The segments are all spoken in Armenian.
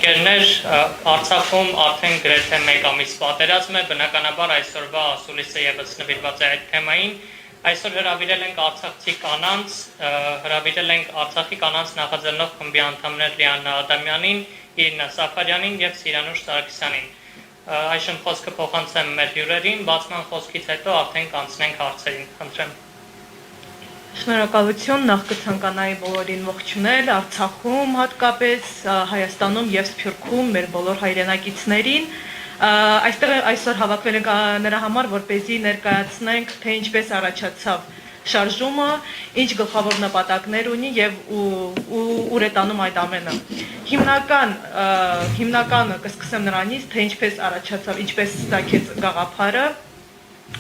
ընկերներ, Արցախում արդեն գրեթե 1 ամիս պատերազմ է, բնականաբար այսօրվա ասուլիսը ևս նվիրված է այդ թեմային։ Այսօր հրավիրել ենք Արցախցի կանանց, հրավիրել ենք Արցախի կանանց նախաձեռնող խմբի անդամներ Լիաննա Ադամյանին, Իրինա Սաֆարյանին եւ Սիրանուշ Սարգսյանին։ Այժմ խոսքը փոխանցեմ մեր հյուրերին, բացման խոսքից հետո արդեն կանցնենք հարցերին, խնդրեմ։ Շնորհակալություն, նախ կցանկանայի բոլորին ողջունել Արցախում, հատկապես Հայաստանում եւ Սփյուռքում մեր բոլոր հայրենակիցներին։ Այստեղ այսօր հավաքվել ենք նրա համար, որպեսզի ներկայացնենք, թե ինչպես առաջացավ շարժումը, ինչ գլխավոր նպատակներ ունի եւ ուր է տանում այդ ամենը։ Հիմնականը կսկսեմ նրանից, թե ինչպես առաջացավ, ինչպես ստացվեց գաղափարը։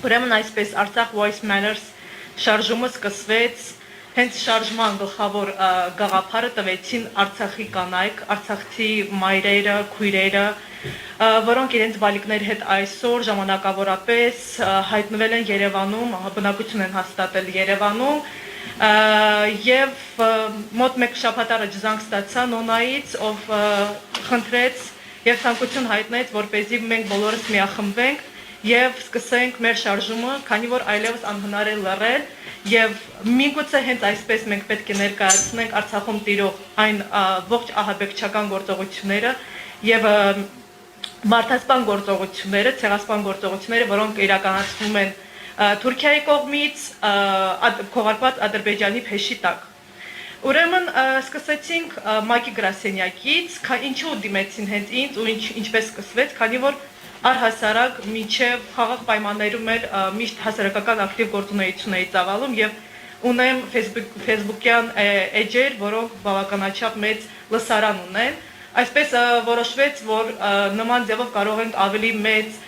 Ուրեմն այսպես Արցախ Voice Matters շարժումը սկսվեց, հենց շարժման գլխավոր գաղափարը տվեցին Արցախի կանայք, արցախցի մայրերը, քույրերը, որոնք իրենց բալիկների հետ այսօր ժամանակավորապես հայտնվել են Երևանում, բնակություն են հաստատել Երևանում, եւ մոտ 1 շաբաթ առաջ զանգ ստացա Նոնայից, ով խնդրեց եւ ցանկություն հայտնեց, որպեսզի մենք բոլորս միախմբվենք եւ սկսենք մեր շարժումը, քանի որ այլևս անհնար է լռել եւ միգուցե հենց այսպես մենք պետք է ներկայացնենք Արցախում տիրող այն ողջ ահաբեկչական գործողությունները եւ մարդասպան գործողությունները, ցեղասպան գործողությունները, որոնք իրականացվում են Թուրքիայի կողմից, քողարկված Ադրբեջանի փեշի տակ։ Ուրեմն սկսեցինք Մակի գրասենյակից, ինչու դիմեցին հենց ինձ ու ինչպես սկսվեց, քանի որ առհասարակ միջև խաղաղ պայմաններում էր միշտ հասարակական ակտիվ գործունեություն էի ծավալում եւ ունեմ Facebook-յան էջեր, որոնք բավականաչափ մեծ լսարան ունեն։ Այսպես որոշվեց, որ նման ձևով կարող ենք ավելի մեծ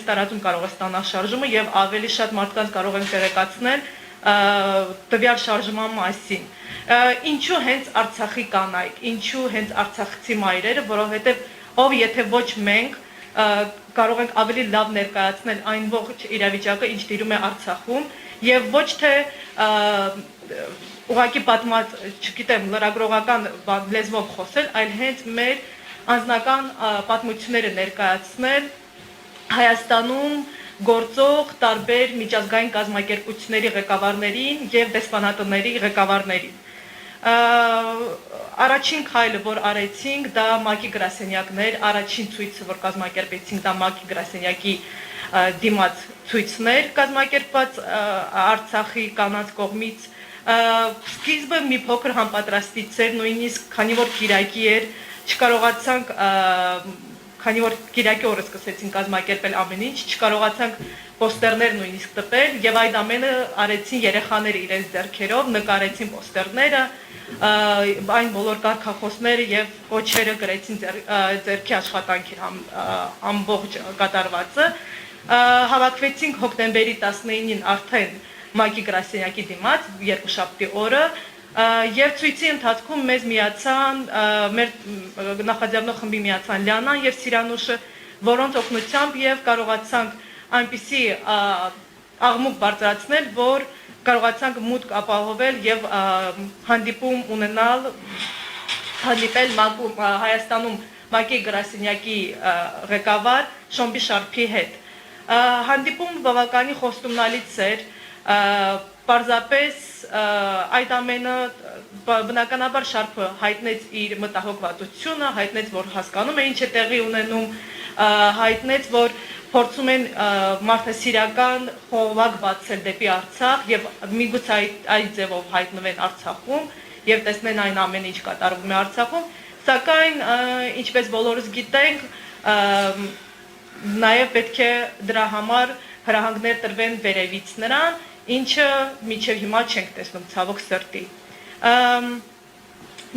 տարածում կարող է ստանալ շարժումը եւ ավելի շատ մարդկանց կարող ենք տեղեկացնել տվյալ շարժման մասին։ Ինչու հենց Արցախի կանայք, ինչու հենց արցախցի մայրերը, որովհետեւ ով եթե ոչ մենք կարող ենք ավելի լավ ներկայացնել այն ողջ իրավիճակը, ինչ տիրում է Արցախում եւ ոչ թե ուղղակի պատմած, չգիտեմ, լրագրողական լեզվով խոսել, այլ հենց մեր անձնական պատմությունները ներկայացնել Հայաստանում գործող տարբեր միջազգային կազմակերպությունների ղեկավարներին եւ դեսպանատների ղեկավարներին։ Առաջին քայլը, որ արեցինք, դա Մակի գրասենյակներ, առաջին ցույցը, որ կազմակերպեցինք, դա Մակի գրասենյակի դիմաց ցույցներ կազմակերպված Արցախի կանանց կողմից։ Սկիզբը մի փոքր համապատրաստից էր, նույնիսկ քանի որ Կիրակի էր, չկարողացանք, քանի որ Կիրակի օրը սկսեցին կազմակերպել ամեն ինչ, չկարողացանք պոստերներ նույնիսկ տպել եւ այդ ամենը արեցին երեխաները իրենց ձեռքերով, նկարեցին պոստերները, այն բոլոր կարգախոսները եւ կոչերը գրեցին ձեռքի աշխատանքի ամբողջ կատարվածը։ Հավաքվեցինք հոկտեմբերի 19-ին արդեն Մակի գրասենյակի դիմաց, երկուշաբթի օրը, եւ ցույցի ընթացքում մեզ միացան մեր նախաձեռնող խմբի միացան Լիանան եւ Սիրանուշը, որոնց օգնությամբ եւ կարողացանք այնպիսի աղմուկ բարձրացնել, որ կարողացանք մուտք ապահովել եւ հանդիպում ունենալ, հանդիպել Հայաստանում Մակի գրասենյակի ղեկավար Շոմբի Շարփի հետ։ Հանդիպում բավականին խոստումնալից էր, պարզապես այդ ամենը բնականաբար Շարփը հայտնեց իր մտահոգվածությունը, հայտնեց, որ հասկանում է ինչ է տեղի ունենում, հայտնեց, որ փորձում են մարդասիրական խողովակ բացել դեպի Արցախ եւ միգուցե այդ ձևով հայտնվեն Արցախում եւ տեսնեն այն ամենը, ինչ կատարվում է Արցախում, սակայն ինչպես բոլորս գիտենք, նաեւ պետք է դրա համար հրահանգներ տրվեն վերևից նրան, ինչը մինչև հիմա չենք տեսնում ցավոք սրտի։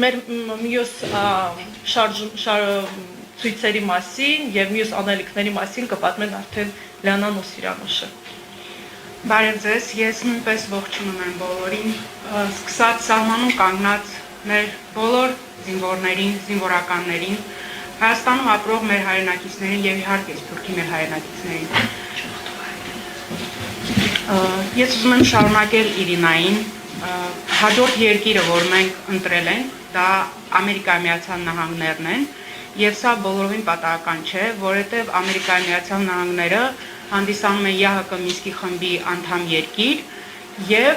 Մեր մյուս ցույցերի մասին եւ մյուս անելիքների մասին կպատմեն արդեն Լիանան ու Սիրանուշը։ Բարև ձեզ, ես նույնպես ողջունում եմ բոլորին, սկսած սահմանում կանգնած մեր բոլոր զինվորներին, զինվորականներին, Հայաստանում ապրող մեր հայրենակիցներին եւ իհարկե Սփյուռքի մեր հայրենակիցներին։ Ես ուզում եմ շարունակել Իրինային, հաջորդ երկիրը, որ մենք ընտրել ենք, դա Ամերիկայի Միացյալ Նահանգներն են, եւ սա բոլորովին պատահական չէ, որովհետեւ Ամերիկայի Միացյալ Նահանգները հանդիսանում են ԵՀԿ Մինսկի խմբի անդամ երկիր եւ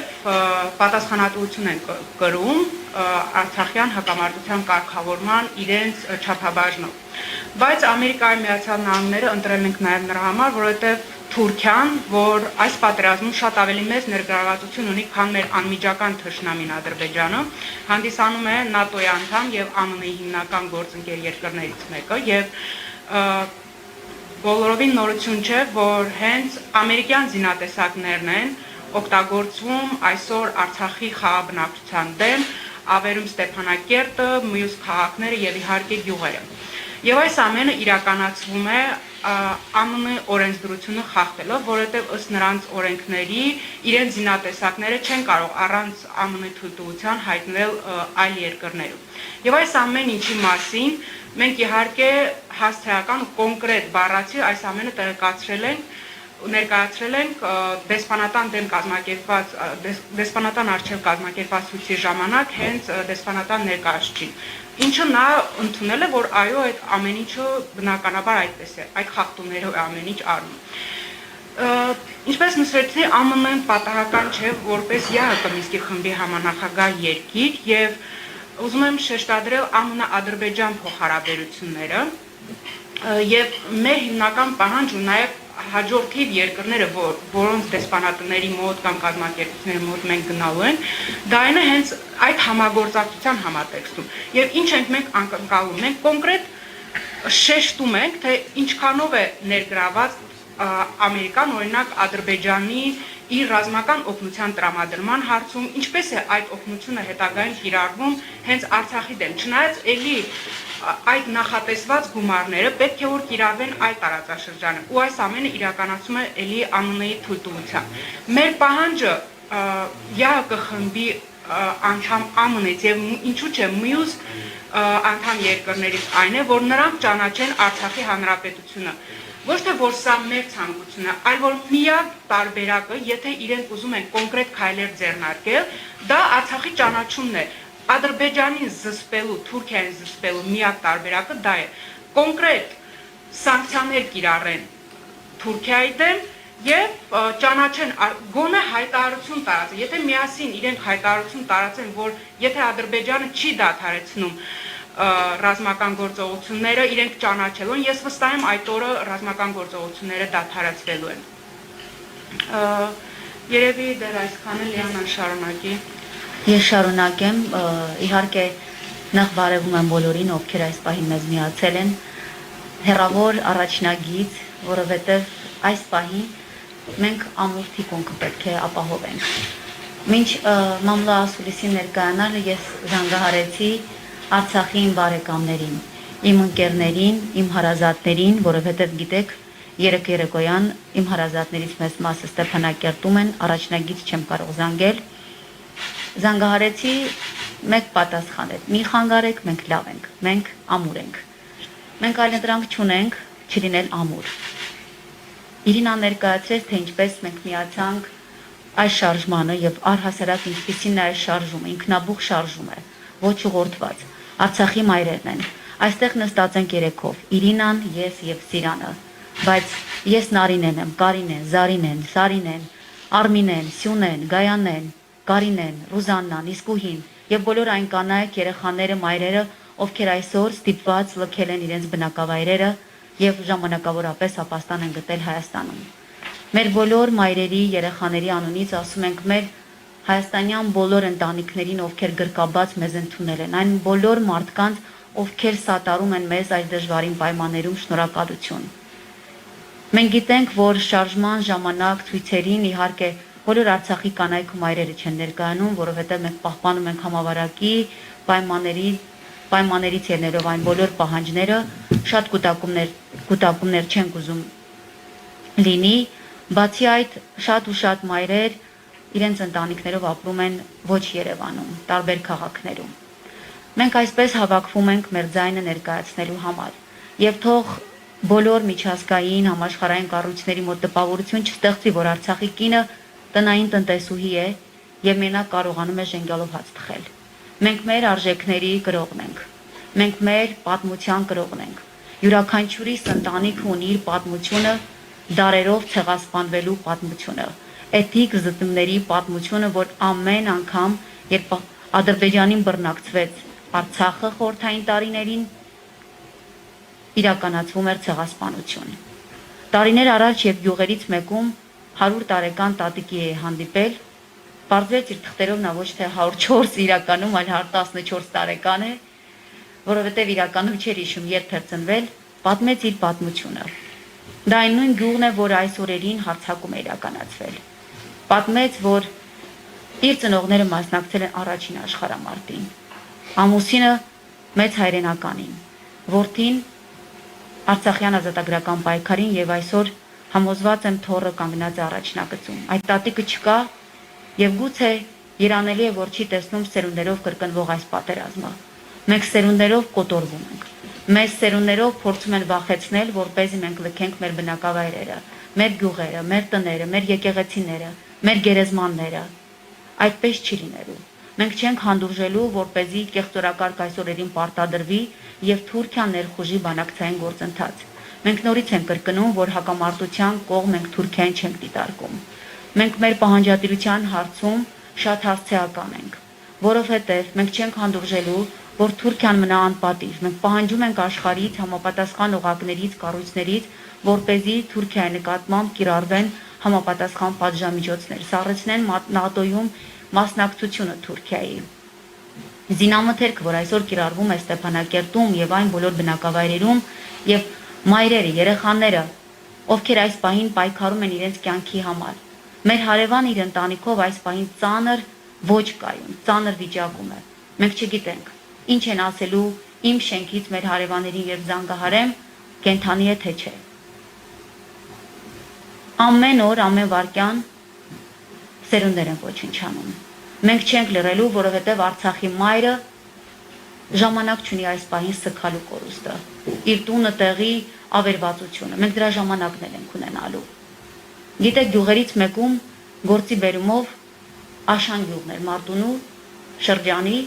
պատասխանատվություն են կրում Արցախյան հակամարտության կարգավորման իրենց չափաբաժնով։ Բայց Ամերիկայի Միացյալ Նահանգները ընտրել ենք նաեւ նրա համար, որովհետեւ Թուրքիան, որ այս պատերազմում շատ ավելի մեծ ներգրավվածություն ունի, քան մեր անմիջական թշնամին Ադրբեջանը, հանդիսանում է ՆԱՏՕ-ի անդամ եւ ԱՄՆ-ի հիմնական գործընկեր երկրներից մեկը եւ բոլորովին նորություն չէ, որ հենց ամերիկյան զինատեսակներն են օգտագործվում այսօր Արցախի խաղաբնակչության դեմ, ավերում Ստեփանակերտը, մյուս քաղաքները եւ իհարկե գյուղերը։ Եվ այս ամենը իրականացվում է ԱՄՆ օրենսդրությունը խախտելով, որովհետև ըստ նրանց օրենքների իրենց զինատեսակները չեն կարող առանց ԱՄՆ թույլտվության հայտնվել այլ երկրներում։ Եվ այս ամեն ինչի մասին մենք իհարկե հասարակական ու կոնկրետ բառացի այս ամենը ներկայացրել ենք դեսպանատան դեմ կազմակերպված դեսպանատան արչև կազմակերպված ցույցի ժամանակ հենց դեսպանատան ներկայացուցիչին, ինչը նա ընդունել է, որ այո, այդ ամեն ինչը բնականաբար այդպես է, այդ խախտումներով ամեն ինչ արվում։ Ինչպես նշեցի, ԱՄՆ-ն պատահական չէ, որպես ԵՀԿ Մինսկի խմբի համանախագահ երկիր եւ ուզում եմ շեշտադրել ԱՄՆ-Ադրբեջան փոխհարաբերությունները եւ մեր հիմնական պահանջը նաեւ հաջորդիվ երկրները, որոնց դեսպանատների մոտ կամ կազմակերպությունների մոտ մենք գնալու ենք, դա այն է հենց այդ համագործակցության համատեքստում։ Եվ ինչ ենք մենք անկնկալում, մենք կոնկրետ շեշտում ենք, թե ինչքանով է ներգրաված Ամերիկան, օրինակ Ադրբեջանի իր ռազմական օգնության տրամադրման հարցում, ինչպես է այդ օգնությունը հետագայում կիրառվում հենց Արցախի դեմ։ Չնայած էլի այդ նախատեսված գումարները պետք է որ կիրառվեն այլ տարածաշրջանը, ու այս ամենը իրականացում է էլի ԱՄՆ-ի թույլտվությամբ։ Մեր պահանջը ԵՀԿ խմբի անդամ ԱՄՆ-ից եւ ինչու՞ չէ մյուս անդամ երկրներից այն է, որ նրանք ճանաչեն Արցախի հանրապետությունը։ Ոչ թե որ սա մեր ցանկությունն է, այլ որ միակ տարբերակը, եթե իրենք ուզում են կոնկրետ քայլեր ձեռնարկել, դա Արցախի ճանաչումն է։ Ադրբեջանին զսպելու, Թուրքիային զսպելու միակ տարբերակը դա է։ Կոնկրետ սանկցիաներ կիրառեն Թուրքիայի դեմ եւ ճանաչեն գոնե հայտարարություն տարածեն։ Եթե միասին իրենք հայտարարություն տարածեն, որ եթե Ադրբեջանը չի դադարեցնում ռազմական գործողությունները իրենք ճանաչելու են, ես վստահ եմ այդ օրը ռազմական գործողությունները դադարեցվելու են։ Երևի դեռ այսքանը Լիանան շարունակի։ Ես շարունակեմ, իհարկե նախ բարևում եմ բոլորին, ովքեր այս պահին մեզ միացել են, հեռավոր առաջնագիծ, որովհետև այս պահին մենք ամուր թիկունքը պետք է ապահովենք։ Մինչ մամլա ասուլիսի ներկայանալը ես զանգահարեցի Արցախի իմ բարեկամներին, իմ ընկերներին, իմ հարազատներին, որովհետև գիտեք, երեկոյան իմ հարազատներից մեծ մասը Ստեփանակերտում են, առաջնագիծ չեմ կարող զանգել։ Զանգահարեցի, մեկ պատասխան է. մի խանգարեք, մենք լավ ենք, մենք ամուր ենք։ Մենք այլ դրանք չունենք, չլինել ամուր։ Իրինան ներկայացրեց, թե ինչպես մենք միացանք այս շարժմանը եւ առհասարակ ինչպիսին է այս շարժումը, ինքնաբուխ շարժում է, ոչ ուղղորդված։ Արցախի մայրերն են։ Այստեղ նստած ենք երեքով, Իրինան, ես եւ Սիրանը, բայց ես Նարինեն եմ, Կարինեն, Զարինեն, Սարինեն, Արմինեն, Սյունեն, Գայանեն, Կարինեն, Ռուզաննան, Իսկուհին եւ բոլոր այն կանայք, երեխաները, մայրերը, ովքեր այսօր ստիպված լքել են իրենց բնակավայրերը եւ ժամանակավորապես ապաստան են գտել Հայաստանում։ Մեր բոլոր մայրերի, երեխաների անունից ասում ենք մեր հայաստանյան բոլոր ընտանիքներին, ովքեր գրկաբաց մեզ ընդունել են, այն բոլոր մարդկանց, ովքեր սատարում են մեզ այս դժվարին պայմաններում, շնորհակալություն։ Մենք գիտենք, որ շարժման ժամանակ ցույցերին իհարկե բոլոր Արցախի կանայք ու մայրերը չեն ներկայանում, որովհետև մենք պահպանում ենք համավարակի պայմաններից ելնելով այն բոլոր պահանջները, շատ կուտակումներ չենք ուզում լինի, բացի այդ շատ ու շատ մայրեր իրենց ընտանիքներով ապրում են ոչ Երևանում, տարբեր քաղաքներում։ Մենք այսպես հավաքվում ենք մեր ձայնը ներկայացնելու համար եւ թող բոլոր միջազգային համաշխարհային կառույցների մոտ տպավորություն չստեղծի, որ Արցախի կինը տնային տնտեսուհի է եւ մենակ կարողանում է ժենգյալով հաց թխել։ Մենք մեր արժեքների կրողն ենք։ Մենք մեր պատմության կրողն ենք։ Յուրաքանչյուրիս ընտանիքը ունի իր պատմությունը, դարերով ցեղասպանվելու պատմությունը, էթնիկ զտումների պատմությունը, որ ամեն անգամ, երբ Ադրբեջանին բռնակցվեց Արցախը խորհրդային տարիներին, իրականացվում էր ցեղասպանություն։ Տարիներ առաջ, երբ գյուղերից մեկում 100 տարեկան տատիկի է հանդիպել, պարզվեց իր թղթերով նա ոչ թե 104 իրականում, այլ 114 տարեկան է, որովհետև իրականում չէր հիշում երբ էր ծնվել, պատմեց իր պատմությունը։ Դա այն նույն գյուղն է, որ այս օրերին հարձակում է իրականացվել։ Պատմեց, որ իր ծնողները մասնակցել են առաջին աշխարհամարտին, ամուսինը մեծ հայրենականին, որդին Արցախյան ազատագրական պայքարին եւ այսօր համոզված եմ թորը կանգնած է առաջնակցում։ Այդ տատիկը չկա եւ գուցե երանելի է, որ չի տեսնում սերունդերով կրկնվող այս պատերազմը։ Մենք սերունդերով կոտորվում ենք։ Մեզ սերունդերով փորձում են վախեցնել, որպեսզի մենք լքենք մեր բնակավայրերը, մեր գյուղերը, մեր տները, մեր եկեղեցիները, մեր գերեզմանները։ Այդպես չի լինելու։ Մենք չենք հանդուրժելու, որպեսզի կեղծորակարգ այսօրերին պարտադրվի եւ Թուրքիան ներխուժի բանակցային գործընթաց։ Մենք նորից ենք կրկնում, որ հակամարտության կողմ ենք Թուրքիային չենք դիտարկում։ Մենք մեր պահանջատիրության հարցում շատ հասցեական ենք, որովհետեւ մենք չենք հանդուրժելու, որ Թուրքիան մնա անպատիվ։ Մենք պահանջում ենք աշխարհից համապատասխան օղակներից, կառույցներից, որպեսզի Թուրքիայի նկատմամբ կիրառվեն համապատասխան պատժամիջոցներ, սառեցնեն ՆԱՏՕ-ում մասնակցությունը Թուրքիայի։ Զինամթերքը, որ այսօր կիրառվում է Ստեփանակերտում եւ այն բոլոր բնակավայրերում եւ մայրերը, երեխաները, ովքեր այս պահին պայքարում են իրենց կյանքի համար։ Մեր հարևան իր ընտանիքով այս պահին ծանր ոչ կայուն, ծանր վիճակում է։ Մենք չգիտենք ինչ են ասելու իմ շենքից մեր հարևաններին, երբ զանգահարեմ, կենթանի է թե չէ։ Ամեն օր, ամեն վայրկյան սերունդեր են ոչնչանում։ Մենք չենք լռելու, որովհետև Արցախի մայրը ժամանակ չունի այս պահին սգալու կորուստը, իր տունը տեղի ավերվածությունը։ Մենք դրա ժամանակն ենք ունենալու։ Գիտեք, գյուղերից մեկում գործի բերումով Աշան գյուղն էր, Մարտունու շրջանի,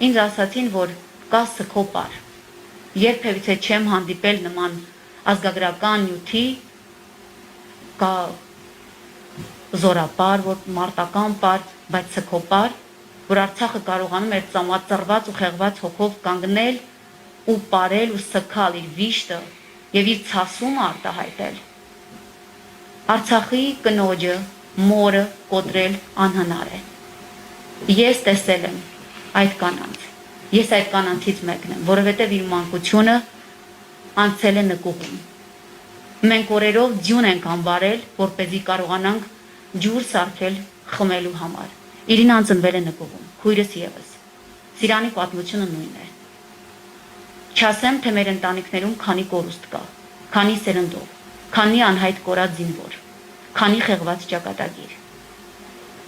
ինձ ասացին, որ կա սգոպար։ Երբևիցե չեմ հանդիպել նման ազգագրական նյութի, կա զորապար, որ մարտական պար, բայց սգոպար, որ Արցախը կարողանում էր ծամածրված ու խեղված հոգով կանգնել ու ապարել ու սգալ իր վիշտը եւ իր ցասումը արտահայտել։ Արցախի կնոջը, մորը կոտրել անհնար է։ Ես տեսել եմ այդ կանանց։ Ես այդ կանանցից մեկն եմ, որովհետեւ իր մանկությունը անցել է նկուղում։ Մենք օրերով ձյուն ենք անվարել, որպեսզի կարողանանք ջուր սարքել խմելու համար։ Իրին անծնվել է նկուղում, քույրս եւս։ Սիրանի պատմությունը նույնն է։ Չասեմ, թե մեր ընտանիքներում քանի կորուստ կա, քանի սերնդով, քանի անհայտ կորած զինվոր, քանի խեղված ճակատագիր։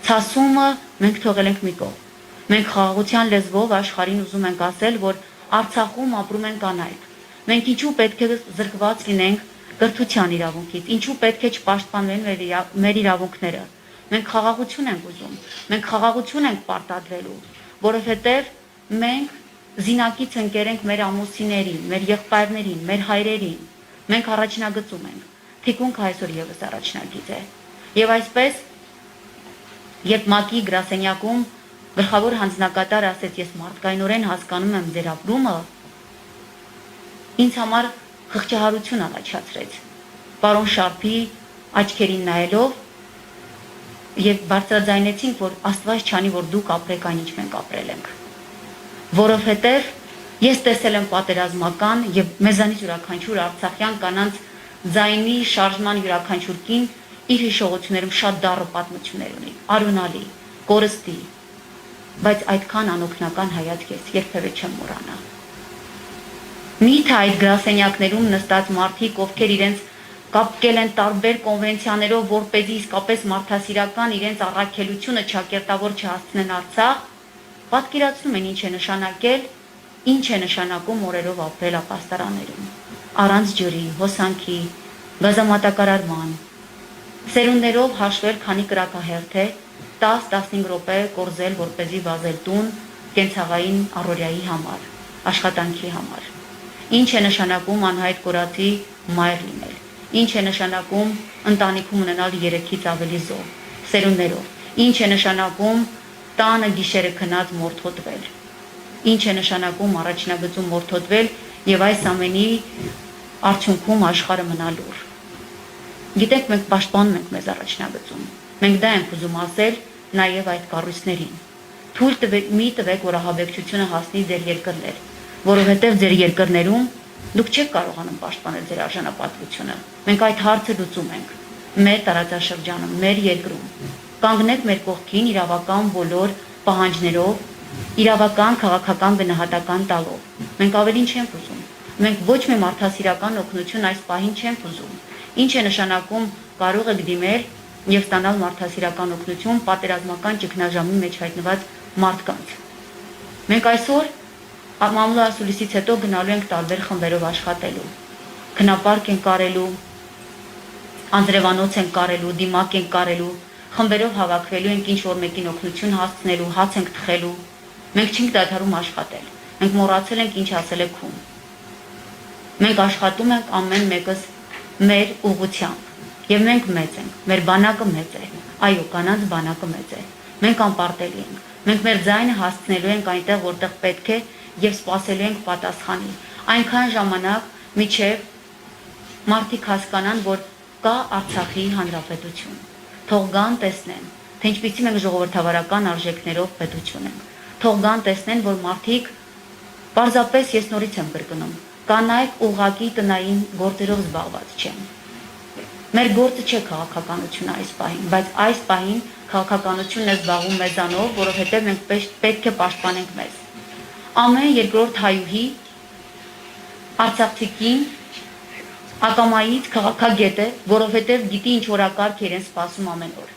Ցասումը մենք թողել ենք մի կողմ։ Մենք խաղաղության լեզվով աշխարհին ուզում ենք ասել, որ Արցախում ապրում են կանայք։ Մենք ինչու պետք է զրկված լինենք կրթության իրավունքից, ինչու պետք է չպաշտպանվեն մեր իրավունքները։ Մենք խաղաղություն ենք ուզում, մենք խաղաղություն ենք պարտադրելու, որովհետև մենք զինակից ընկեր ենք մեր ամուսիներին, մեր եղբայրներին, մեր հայրերին։ Մենք առաջնագծում ենք։ Թիկունքը այսօր եւս առաջնագիծ է։ Եվ այսպես, երբ ՄԱԿ-ի գրասենյակում գլխավոր հանձնակատար ասեց, ես մարդկայնորեն հասկանում եմ ձեր ապրումը, ինձ համար խղճահարություն առաջացրեց։ Պարոն Շարփի աչքերին նայելով եւ բարձրաձայնեցինք, որ Աստված չանի, որ դուք ապրեք այն, ինչ մենք ապրել ենք։ Որովհետեւ ես տեսել եմ պատերազմական եւ մեզանից յուրաքանչյուր արցախյան կանանց ձայնի շարժման յուրաքանչյուր կին իր հիշողություններում շատ դառը պատմություններ ունի, արյունալի, կորստի, բայց այդքան անօգնական հայացք ես երբևէ չեմ մոռանա։ Միթե այդ գրասենյակներում նստած մարդիկ, ովքեր իրենց կապկել են տարբեր կոնվենցիաներով, որպեսզի իսկապես մարդասիրական իրենց առաքելությունը չակերտավոր չհասցնեն Արցախ, պատկերացնում են ինչ է նշանակել, ինչ է նշանակում օրերով ապրել ապաստարաններում, առանց ջրի, հոսանքի, գազամատակարարման, սերունդերով հաշվել քանի կրակահերթ է, 10-15 րոպե կորզել, որպեսզի վազել տուն, կենցաղային առօրյայի համար, աշխատանքի համար։ Ինչ է նշանակում անհայտ կորածի մայր լինել։ Ինչ է նշանակում ընտանիքում ունենալ 3-ից ավելի զոհ, սերունդներով։ Ինչ է նշանակում տանը գիշերը քնած մորթոտվել։ Ինչ է նշանակում առաջնագծում մորթոտվել եւ այս ամենի արդյունքում աշխարհը մնա լուր։ Գիտենք, մենք պաշտպանում ենք մեզ առաջնագծում։ Մենք դա ենք ուզում ասել նաեւ այդ կառույցներին։ Թույլ տվեք, որ ահաբեկչությունը հասնի ձեր երկրներ, որովհետեւ ձեր երկրներում դուք չեք կարողանում պաշտպանել ձեր արժանապատվությունը։ Մենք այդ հարցը լուծում ենք մեր տարածաշրջանում, մեր երկրում։ Կանգնեք մեր կողքին իրավական բոլոր պահանջներով, իրավական քաղաքական գնահատական տալով։ Մենք ավելին չենք ուզում։ Մենք ոչ մի մարդասիրական օգնություն այս պահին չենք ուզում։ Ինչ է նշանակում կարող եք դիմել եւ ստանալ մարդասիրական օգնություն պատերազմական ճգնաժամի մեջ հայտնված մարդկանց։ Մենք այսօր մամուլի ասուլիսից հետո գնալու ենք տարբեր խմբերով աշխատելու։ Քնապարկ ենք կարելու, անձրևանոց ենք կարելու, դիմակ ենք կարելու, խմբերով հավաքվելու ենք ինչ-որ մեկին օգնություն հասցնելու, հաց ենք թխելու։ Մենք չենք դադարում աշխատել։ Մենք մոռացել ենք ինչ ասել է քուն։ Մենք աշխատում ենք ամեն մեկս մեր ուղղությամբ։ Եվ մենք մեծ ենք, մեր բանակը մեծ է, այո, կանանց բանակը մեծ է, մենք անպարտելի ենք, մենք մեր ձայնը հասցնելու ենք այնտեղ, որտեղ պետք է և սպասելու ենք պատասխանի, այնքան ժամանակ միջև մարդիկ հասկանան, որ կա Արցախի հանրապետություն, թող գան տեսնեն, թե ինչպիսի մենք ժողովրդավարական արժեքներով պետություն ենք, թող գան տեսնեն, որ մարդիկ, պարզապես ես նորից եմ կրկնում, կանայք ուղղակի տնային գործերով զբաղված չեն։ Մեր գործը չէ քաղաքականությունը այս պահին, բայց այս պահին քաղաքականությունն է զբաղվում մեզանով, որովհետև մենք պետք է պաշտպանենք մեզ։ Ամեն երկրորդ հայուհի արցախցիքին ակամայից քաղաքագետ է, որովհետև գիտի ինչ որակարգ իրեն սպասում ամեն օր։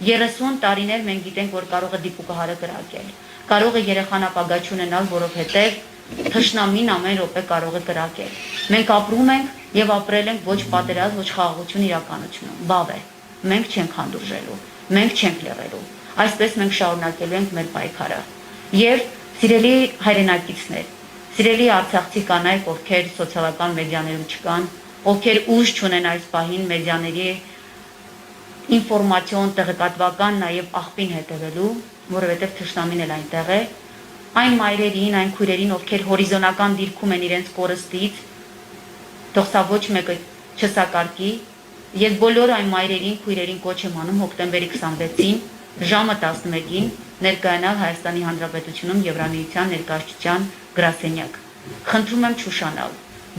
30 տարիներ մենք գիտենք, որ կարող է դիպուկահարը կրակել, կարող է երեխան ապագա չունենալ, որովհետև թշնամին ամեն րոպե կարող է կրակել։ Մենք ապրում ենք եւ ապրել ենք ոչ պատերազմ, ոչ խաղաղություն իրականությունում։ Բավ է։ Մենք չենք հանդուրժելու, մենք չենք լռելու։ Այսպես մենք շարունակելու ենք մեր պայքարը։ Եվ սիրելի հայրենակիցներ, սիրելի արցախցի կանայք, ովքեր սոցիալական մեդիաներում չկան, ովքեր ուժ չունեն այս պահին մեդիաների ինֆորմացիոն տեղեկատվական նաեւ աղբին հետևելու, որովհետեւ թշնամին էլ այնտեղ է, այն մայրերին, այն քույրերին, ովքեր հորիզոնական դիրքում են իրենց կորստից, թող սա ոչ մեկը չսակարկի, ես բոլոր այն մայրերին, քույրերին կոչ եմ անում հոկտեմբերի 26-ին, ժամը 11-ին ներկայանալ Հայաստանի Հանրապետությունում Եվրամիության ներկայացության գրասենյակ։ Խնդրում եմ չուշանալ։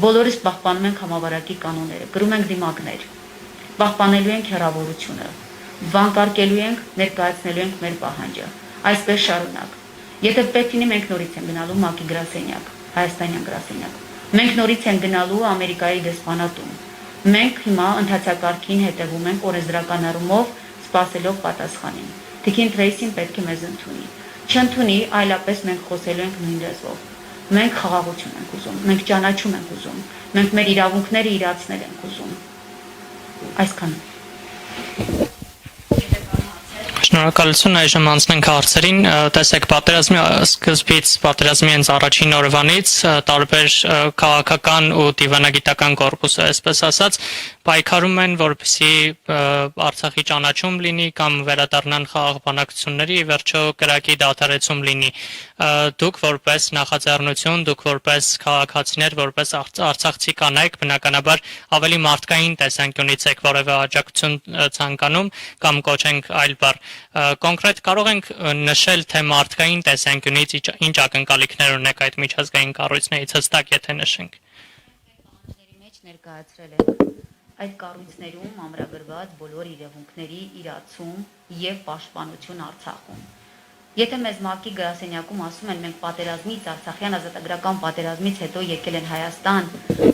Բոլորս պահպանում ենք համավարակի կանոնները, գրում ենք դիմակներ, պահպանելու ենք հեռավորությունը, վանկարկելու ենք, ներկայացնելու ենք մեր պահանջը։ Այսպես շարունակ։ Եթե պետք լինի, մենք նորից ենք գնալու ՄԱԿ-ի գրասենյակ, հայաստանյան գրասենյակ։ Մենք նորից ենք գնալու Ամերիկայի դեսպանատուն։ Մենք հիմա ընթացակարգին հետևում ենք օրենսդրական առումով սպասելով պատասխանին։ Տիկին Թրեյսին պետք է մեզ ընդունի։ Չընդունի, այլապես մենք խոսելու ենք նույն լեզվով։ Մենք խաղաղություն ենք ուզում, մենք ճանաչում ենք ուզում, մենք մեր իրավունքները իրացնել ենք ուզում։ Այսքանը։ Շնորհակալություն, այժմ անցնենք հարցերին։ Տեսեք, պատերազմի սկզբից, պատերազմի հենց առաջին օրվանից տարբեր քաղաքական ու դիվանագիտական կորպուսը, այսպես ասած, պայքարում են, որպեսզի Արցախի ճանաչում լինի կամ վերադառնան խաղաղ բանակցությունների, ի վերջո կրակի դադարեցում լինի։ Դուք որպես նախաձեռնություն, դուք որպես քաղաքացիներ, որպես արցախցի կանայք, բնականաբար ավելի մարդկային տեսանկյունից եք որևէ աջակցություն ցանկանում կամ կոչենք այլ բառ։ Կոնկրետ կարող ենք նշել, թե մարդկային տեսանկյունից ինչ ակնկալիքներ ունեք այդ միջազգային կառույցներից, հստակ եթե նշենք։ Մեջ ներկայացրել ենք այդ կառույցներում ամրագրված բոլոր իրավունքների իրացում եւ պաշտպանություն Արցախում։ Եթե մեզ ՄԱԿ-ի գրասենյակում ասում են մենք պատերազմից, Արցախյան ազատագրական պատերազմից հետո եկել են Հայաստան,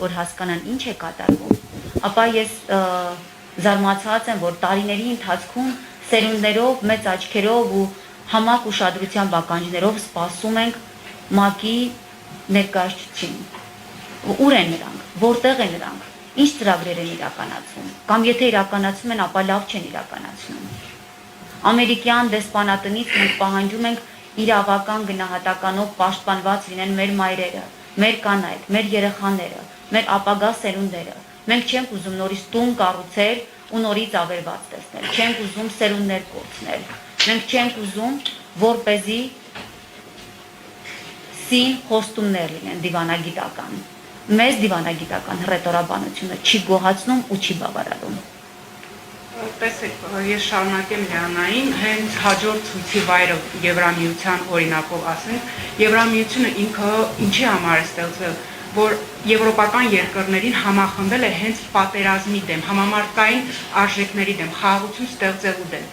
որ հասկանան ինչ է կատարվում, ապա ես զարմացած եմ, որ տարիների ընթացքում սերունդներով, մեծ աչքերով ու համակ ուշադրության ականջներով սպասում ենք ՄԱԿ-ի ներկայացուցին։ Ուր են նրանք, որտեղ են նրանք, ինչ ծրագրեր են իրականացում, կամ եթե իրականացում են, ապա լավ չեն իրականացնում։ Ամերիկյան դեսպանատնից մենք պահանջում ենք իրավական գնահատականով պաշտպանված լինեն մեր մայրերը, մեր կանայք, մեր երեխաները, մեր ապագա սերունդերը։ Մենք չենք ուզում նորից տուն կառուցել ու նորից ավերված տեսնել, չենք ուզում սերունդներ կորցնել։ Մենք չենք ուզում, որպեսզի սին խոստումներ լինեն դիվանագիտական։ Մեզ դիվանագիտական հռետորաբանությունը չի գոհացնում ու չի բավարարում։ Տեսեք, ես շարունակեմ Լիանային, հենց հաջորդ ցույցի վայրը Եվրամիության օրինակով ասենք, Եվրամիությունը ինքը ինչի համար է ստեղծվել, որ եվրոպական երկրներին համախմբել է հենց պատերազմի դեմ, համամարտկային արժեքների դեմ, խաղաղություն ստեղծելու դեմ։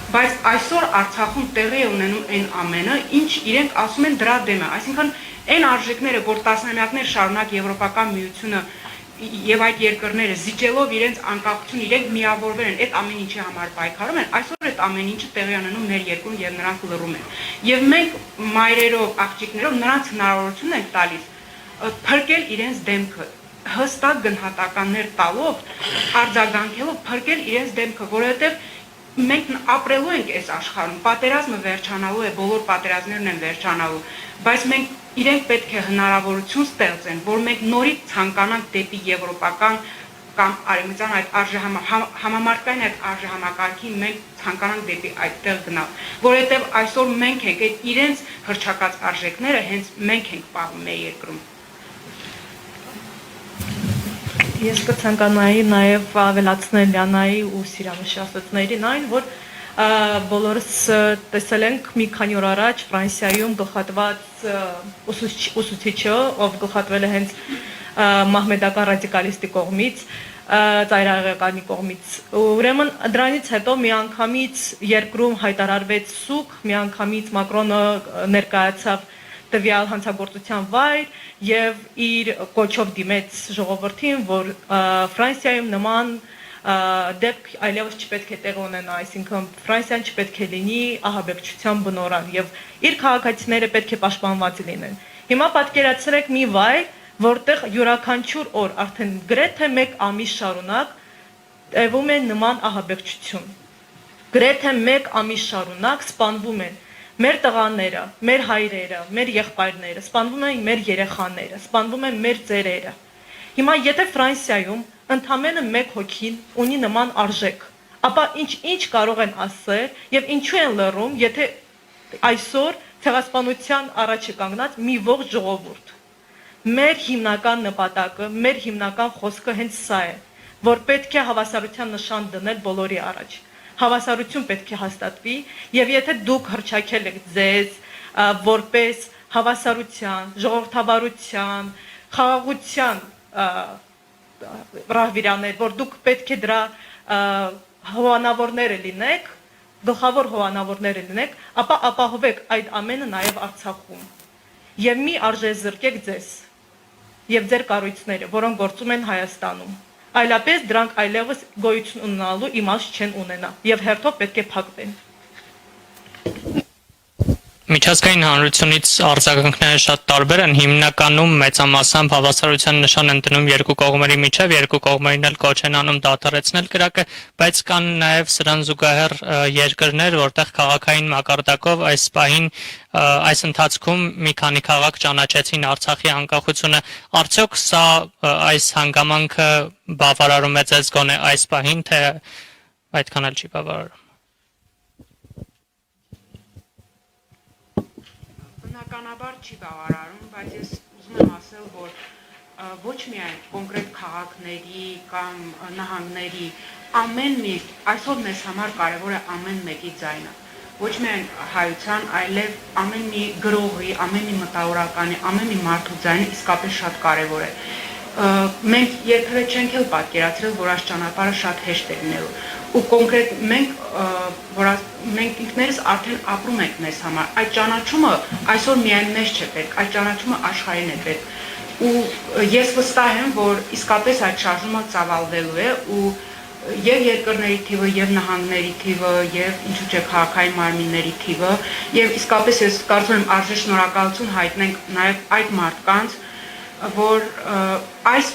Բայց այսօր Արցախում տեղի է ունենում այն ամենը, ինչ իրենք ասում են դրա դեմ է, այսինքն այն արժեքները, որ տասնամյակներ շարունակ Եվրոպական միությունը եւ այդ երկրները զիջելով իրենց անկախություն իրենք միավորվել են այդ ամեն ինչի համար պայքարում են, այսօր այդ ամեն ինչը տեղի ունենում մեր երկրում եւ նրանք լռում են։ Եվ մենք մայրերով, աղջիկներով նրանց հնարավորություն ենք տալիս փրկել իրենց դեմքը, հստակ գնահատականներ տալով, արձագանքելով փրկել իրենց դեմքը, որովհետեւ մենք ապրելու ենք այս աշխարհում, պատերազմը վերջանալու է, բոլոր պատերազմներն են վերջանալու, բայց մենք իրենք պետք է հնարավորություն ստեղծեն, որ մենք նորից ցանկանանք դեպի եվրոպական կամ արևմտյան այդ համամարտկային այդ արժեհամակարգին մենք ցանկանանք դեպի այդտեղ գնալ, որովհետև այսօր մենք ենք այդ իրենց հռչակած արժեքները հենց մենք ենք պահում մեր երկրում։ Ես կցանկանայի նաև ավելացնել Լիանայի ու Սիրամշի ասածներին այն, որ բոլորս տեսել ենք մի քանի օր առաջ Ֆրանսիայում գլխատված ուսուցիչը, ով գլխատվել է հենց մահմեդական ռադիկալիստի կողմից, ծայրահեղականի կողմից։ Ուրեմն դրանից հետո միանգամից երկրում հայտարարվեց սուկ, միանգամից Մակրոնը ներկայացավ տվյալ հանցագործության վայր եւ իր կոչով դիմեց ժողովրդին, որ Ֆրանսիայում նման դեպք այլևս չպետք է տեղի ունենա, այսինքն Ֆրանսիան չպետք է լինի ահաբեկչության բնօրրան եւ իր քաղաքացիները պետք է պաշտպանված լինեն։ Հիմա պատկերացրեք մի վայր, որտեղ յուրաքանչյուր օր արդեն գրեթե 1 ամիս շարունակ տևում է նման ահաբեկչություն։ Գրեթե 1 ամիս շարունակ սպանվում են մեր տղաները, մեր հայրերը, մեր եղբայրները, սպանվում են մեր երեխաները, սպանվում են մեր ծերերը։ Հիմա եթե Ֆրանսիայում ընդամենը 1 հոգին ունի նման արժեք, ապա ինչ կարող են ասել եւ ինչու են լռում, եթե այսօր ցեղասպանության առաջ է կանգնած մի ողջ ժողովուրդ։ Մեր հիմնական նպատակը, մեր հիմնական խոսքը հենց սա է, որ պետք է հավասարության նշան դնել բոլորի առաջ։ Հավասարություն պետք է հաստատվի եւ եթե դուք հրճակել եք ձեզ որպես հավասարության, ժողովրդավարության, խաղաղության ռահվիրաներ, որ դուք պետք է դրա հովանավորները լինեք, գլխավոր հովանավորները լինեք, ապա ապահովեք այդ ամենը նաեւ Արցախում։ Եվ մի արժեզրկեք ձեզ եւ ձեր կառույցները, որոնք գործում են Հայաստանում։ Այլապես դրանք այլևս գոյություն ունենալու իմաստ չեն ունենա եւ հերթով պետք է փակվեն։ Միջազգային հանրությունից արձագանքները շատ տարբեր են, հիմնականում մեծամասամբ հավասարության նշան են դնում երկու կողմերի միջև, երկու կողմերին էլ կոչ են անում դադարեցնել կրակը, բայց կան նաև սրան զուգահեռ երկրներ, որտեղ քաղաքային մակարդակով այս պահին այս ընթացքում մի քանի քաղաք ճանաչեցին Արցախի անկախությունը, արդյոք սա այս հանգամանքը բավարարում է ձեզ գոնե այս պահին, թե այդքան էլ չի բավարարում։ Բնականաբար չի բավարարում, բայց ես ուզում եմ ասել, որ ոչ միայն կոնկրետ քաղաքների կամ նահանգների ամեն մի այսօր մեզ համար կարևոր է ամեն մեկի ձայնը։ Ոչ միայն հայության, այլև ամեն մի գրողի, ամեն մի մտավորականի, ամեն մի մարդու ձայնը իսկապես շատ կարևոր է։ Մենք երբևէ չենք էլ պատկերացրել, որ այս ճանապարհը շատ հեշտ է լինելու։ Ու կոնկրետ մենք ինքներս արդեն ապրում ենք մեզ համար։ Այդ ճանաչումը այսօր միայն մեզ չէ պետք, այդ ճանաչումը աշխարհին է պետք։ Ու ես վստահ եմ, որ իսկապես այդ շարժումը ծավալվելու է ու եւ երկրների թիվը, եւ նահանգների թիվը, եւ ինչու՞ չէ քաղաքային մարմինների թիվը, եւ իսկապես ես կարծում եմ արժե շնորհակալություն հայտնենք նաեւ այդ մարդկանց, որ այս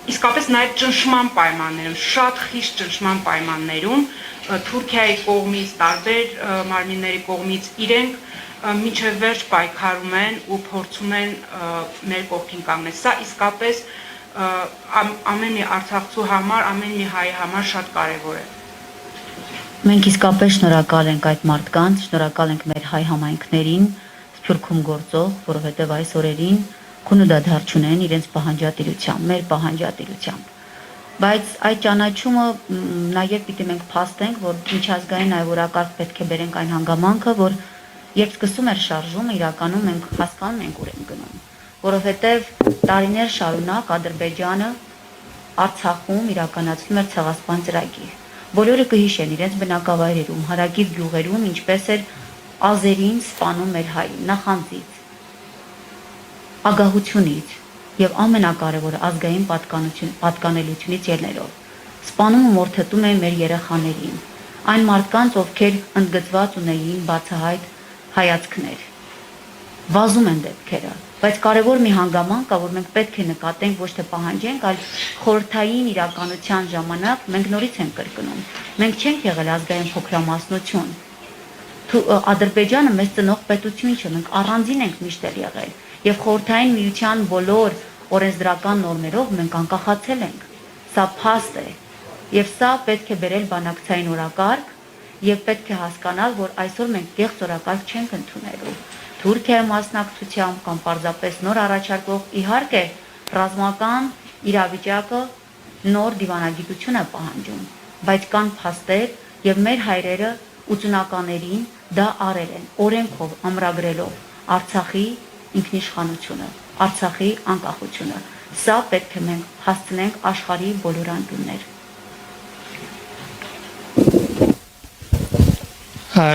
իսկապես նաև ճնշման պայմաններում, շատ խիստ ճնշման պայմաններում Թուրքիայի կողմից, տարբեր մարմինների կողմից իրենք մինչև վերջ պայքարում են ու փորձում են մեր կողքին կանգնել։ Սա իսկապես ամեն մի արցախցու համար, ամեն մի հայ համար շատ կարևոր է։ Մենք իսկապես շնորհակալ ենք այդ մարդկանց, շնորհակալ ենք մեր հայ համայնքներին, Սփյուռքում գործող, որովհետև այս օրերին քունուդադար չունեն իրենց պահանջատիրությամբ, մեր պահանջատիրությամբ։ Բայց այդ ճանաչումը նաև պիտի մենք փաստենք, որ միջազգային այ օրակարգ պետք է բերենք այն հանգամանքը, որ երբ սկսում էր շարժումը, իրականում մենք հասկանում ենք ուր ենք գնում, որովհետև տարիներ շարունակ Ադրբեջանը Արցախում իրականացնում էր ցեղասպան ծրագիր։ Բոլորը կհիշեն իրենց բնակավայրերում, հարակից գյուղերում, ինչպես էր ազերին սպանում էր հային, նախանձից, ագահությունից եւ ամենակարևորը ազգային պատկանելությունից ելնելով։ Սպանում ու մորթտում էին մեր երեխաներին, այն մարդկանց, ովքեր ընդգծված ունեին բացահայտ հայացքներ։ Վազում են դեպքերը, բայց կարևոր մի հանգամանք կա, որ մենք պետք է նկատենք, ոչ թե պահանջենք, այլ խորհրդային իրականության ժամանակ մենք նորից ենք կրկնում։ Մենք չենք եղել ազգային փոքրամասնություն։ Ադրբեջանը մեզ ծնող պետություն չէ, մենք առանձին ենք միշտ եղել եւ խորհրդային միության բոլոր օրենսդրական նորմերով մենք անկախացել ենք։ Սա փաստ է եւ սա պետք է բերել բանակցային օրակարգ եւ պետք է հասկանալ, որ այսօր մենք կեղծ օրակարգ չենք ընդունելու։ Թուրքիայի մասնակցությամբ կամ պարզապես նոր առաջարկող իհարկե ռազմական իրավիճակը նոր դիվանագիտություն է պահանջում, բայց կան փաստեր եւ մեր հայրերը ութունականներին դա արել են օրենքով ամրագրելով Արցախի ինքնիշխանությունը, Արցախի անկախությունը։ Սա պետք է մենք հասցնենք աշխարհի բոլոր անկյուններ։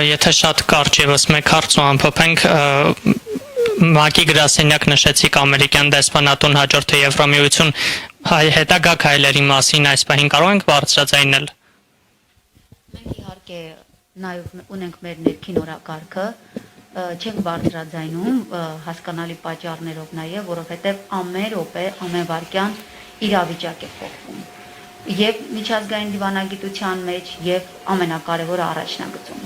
Եթե շատ կարճ եւս մեկ հարց ու ամփոփենք, ՄԱԿ-ի գրասենյակ նշեցիք ամերիկյան դեսպանատուն հաջորդը Եվրամիություն հետագա քայլերի մասին այս պահին կարող ենք բարձրաձայնել։ Մենք իհարկե նաև ունենք մեր ներքին օրակարգը, չենք բարձրաձայնում հասկանալի պատճառներով նաև, որովհետև ամեն րոպե, ամեն վայրկյան իրավիճակ է փոխվում։ Եվ միջազգային դիվանագիտության մեջ եւ ամենակարևորը առաջնագծում։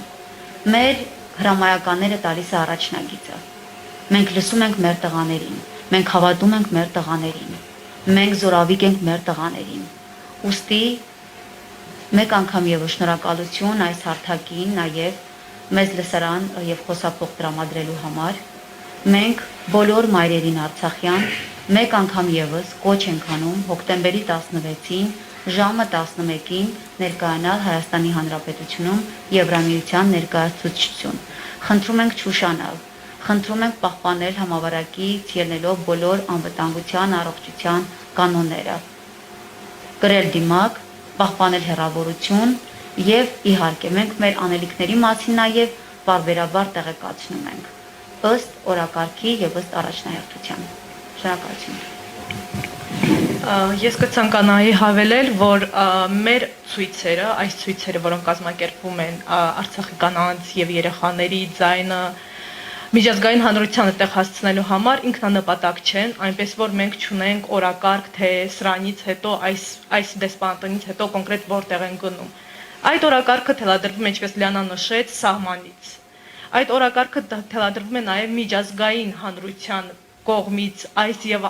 Մեր հրամայականները տալիս է առաջնագիծը։ Մենք լսում ենք մեր տղաներին, մենք հավատում ենք մեր տղաներին, մենք զորավիք ենք մեր տղաներին։ Ուստի մեկ անգամ եւս շնորհակալություն այս հարթակին նաև մեզ լսարան եւ խոսափող տրամադրելու համար։ Մենք բոլոր մայրերին Արցախյան մեկ անգամ եւս կոչ ենք անում հոկտեմբերի 16-ին ժամը 11-ին ներկայանալ Հայաստանի Հանրապետությունում Եվրամիության ներկայացուցչություն։ Խնդրում ենք չուշանալ, խնդրում ենք պահպանել համավարակից ելնելով բոլոր անվտանգության, առողջության կանոնները, կրել դիմակ, պահպանել հեռավորություն եւ իհարկե մենք մեր անելիքների մասին նաեւ բարբերաբար տեղեկացնում ենք ըստ օրակարգի եւ ըստ առաջնահերթության։ Շնորհակալություն։ Ես կցանկանայի հավելել, որ մեր ցույցերը, այս ցույցերը, որոնք կազմակերպվում են Արցախի կանանց եւ երեխաների ձայնը միջազգային հանրությանը տեղ հասցնելու համար ինքնանպատակ չեն, այնպես որ մենք չունենք օրակարգ, թե սրանից հետո այս դեսպանատնից հետո կոնկրետ որտեղ են գնում։ Այդ օրակարգը թելադրվում է, ինչպես Լիանան նշեց, սահմանից։ Այդ օրակարգը թելադրվում է նաեւ միջազգային հանրության կողմից այս եւ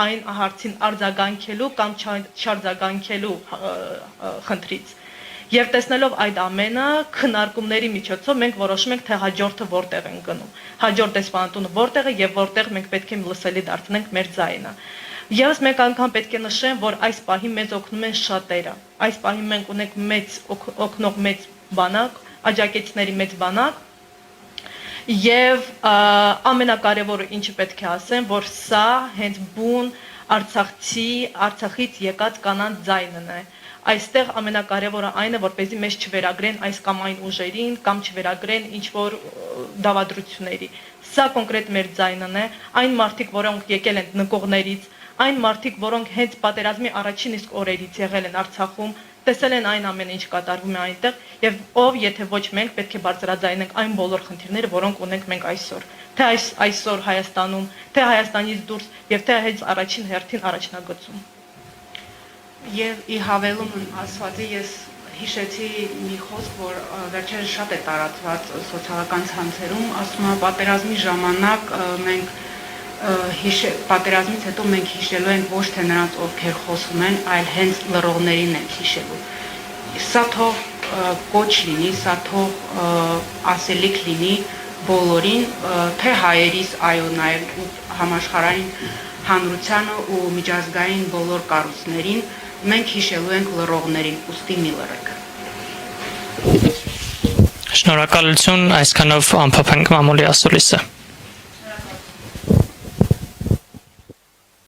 այն հարցին արձագանքելու կամ չարձագանքելու խնդրից։ Եվ տեսնելով այդ ամենը քննարկումների միջոցով մենք որոշում ենք, թե հաջորդը որտեղ են գնում։ Հաջորդ դեսպանատունը որտեղ է եւ որտեղ մենք պետք է լսելի դարձնենք մեր ձայնը։ Եվս մեկ անգամ պետք է նշեմ, որ այս պահին մեզ օգնում են շատերը։ Այս պահին մենք ունենք մեծ օգնող մեծ բանակ, աջակիցների մեծ բանակ։ Եվ ամենակարևորը ինչը պետք է ասեմ, որ սա հենց բուն Արցախից եկած կանանց ձայնն է։ Այստեղ ամենակարևորը այն է, որպեսզի մեզ չվերագրեն այս կամ այն ուժերին կամ չվերագրեն ինչ-որ դավադրությունների։ Սա կոնկրետ մեր ձայնն է, այն մարդիկ, որոնք եկել են նկողներից, այն մարդիկ, որոնք հենց պատերազմի առաջին իսկ օրերից եղել են Արցախում, տեսել են այն ամենը, ինչ կատարվում է այնտեղ, եւ ով, եթե ոչ մենք, պետք է բարձրաձայնենք այն բոլոր խնդիրները, որոնք ունենք մենք այսօր, թե այսօր Հայաստանում, թե Հայաստանից դուրս եւ թե հենց առաջին հերթին առաջնագծում։ Եվ ի հավելումն ասվածի ես հիշեցի մի խոսք, որ վերջերս շատ է տարածված սոցիալական ցանցերում, ասում է պատերազմի ժամանակ մենք պատերազմից հետո մենք հիշելու ենք ոչ թե նրանց, ովքեր խոսում են, այլ հենց լռողներին ենք հիշելու։ Սա թող կոչ լինի, սա թող ասելիք լինի բոլորին, թե հայերիս այո նայել ու համաշխարհային հանրությանը ու միջազգային բոլոր կառույցներին, մենք հիշելու ենք լռողներին, ուստի մի լռեք։ Շնորհակալություն, այսքանով ամփոփենք մամուլի ասուլիսը։